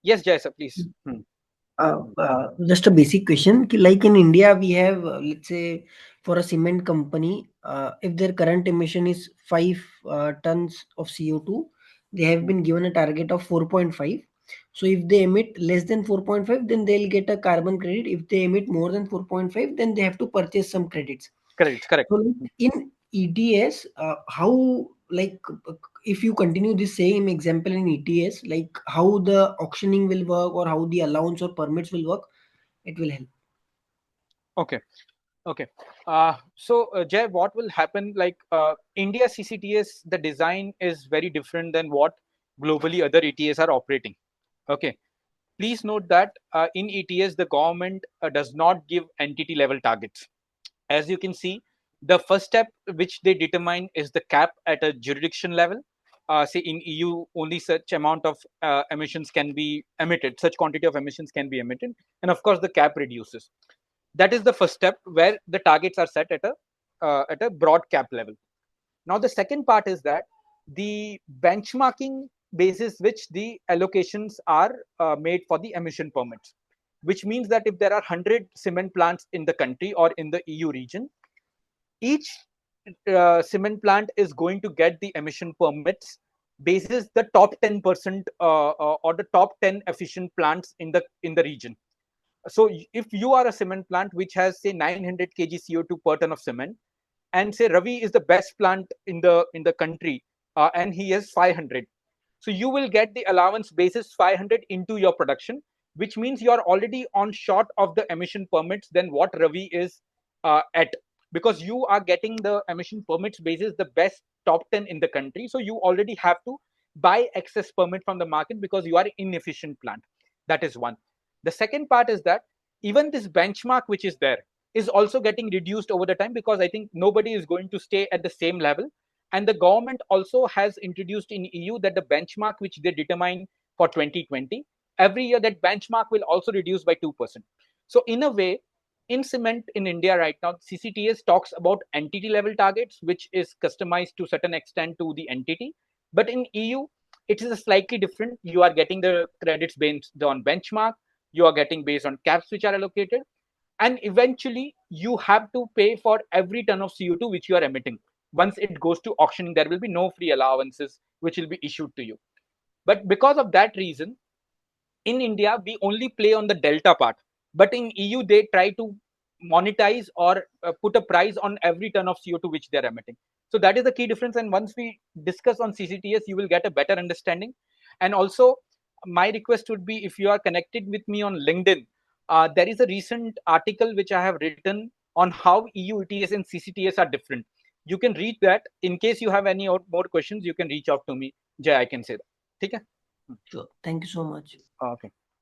Yes, Jay, sir, please. Just a basic question. Like in India, we have, let's say, for a cement company, if their current emission is 5 tons of CO2, they have been given a target of 4.5. So if they emit less than 4.5, then they'll get a carbon credit. If they emit more than 4.5, then they have to purchase some credits. Correct, correct. So like in ETS, how, like, if you continue the same example in ETS, like how the auctioning will work or how the allowance or permits will work, it will help. Okay. Okay. Jay, what will happen? Like India CCTS, the design is very different than what globally other ETS are operating. Okay. Please note that in ETS, the government does not give entity level targets. As you can see, the first step which they determine is the cap at a jurisdiction level. Say in EU, only such amount of emissions can be emitted, such quantity of emissions can be emitted, and of course the cap reduces. That is the first step where the targets are set at a broad cap level. Now the second part is that the benchmarking basis which the allocations are made for the emission permits, which means that if there are 100 cement plants in the country or in the EU region, each cement plant is going to get the emission permits basis the top 10% or the top 10 efficient plants in the region. So if you are a cement plant which has say 900 kg CO2 per ton of cement, and say Ravi is the best plant in the country, and he has 500, so you will get the allowance basis 500 into your production, which means you are already on short of the emission permits than what Ravi is at, because you are getting the emission permits basis the best top 10 in the country, so you already have to buy excess permit from the market because you are inefficient plant. That is one. The second part is that even this benchmark which is there is also getting reduced over the time, because I think nobody is going to stay at the same level. And the government also has introduced in EU that the benchmark which they determine for 2020, every year that benchmark will also reduce by 2%. So in a way, in cement in India right now, CCTS talks about entity level targets, which is customized to certain extent to the entity. But in EU, it is a slightly different. You are getting the credits based on benchmark, you are getting based on caps which are allocated, and eventually you have to pay for every ton of CO2 which you are emitting. Once it goes to auctioning, there will be no free allowances which will be issued to you. But because of that reason, in India we only play on the delta part, but in EU they try to monetize or put a price on every ton of CO2 which they are emitting. So that is the key difference, and once we discuss on CCTS you will get a better understanding. And also my request would be, if you are connected with me on LinkedIn, there is a recent article which I have written on how EU ETS and CCTS are different. You can read that. In case you have any more questions, you can reach out to me, Jay. I can say that. Okay. Sure. Thank you so much. Okay.